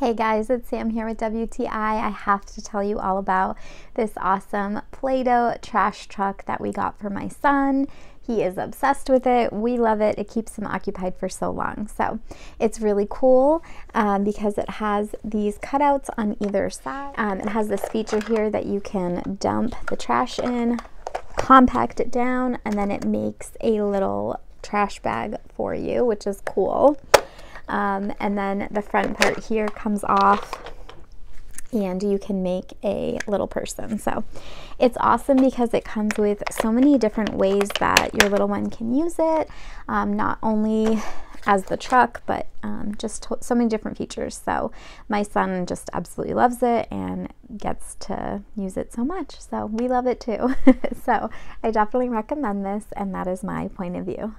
Hey guys, it's Sam here with WTI. I have to tell you all about this awesome Play-Doh trash truck that we got for my son. He is obsessed with it. We love it. It keeps him occupied for so long. So it's really cool because it has these cutouts on either side. It has this feature here that you can dump the trash in, compact it down, and then it makes a little trash bag for you, which is cool. And then the front part here comes off and you can make a little person. So it's awesome because it comes with so many different ways that your little one can use it, not only as the truck, but just so many different features. So my son just absolutely loves it and gets to use it so much. So we love it too. So I definitely recommend this, and that is my point of view.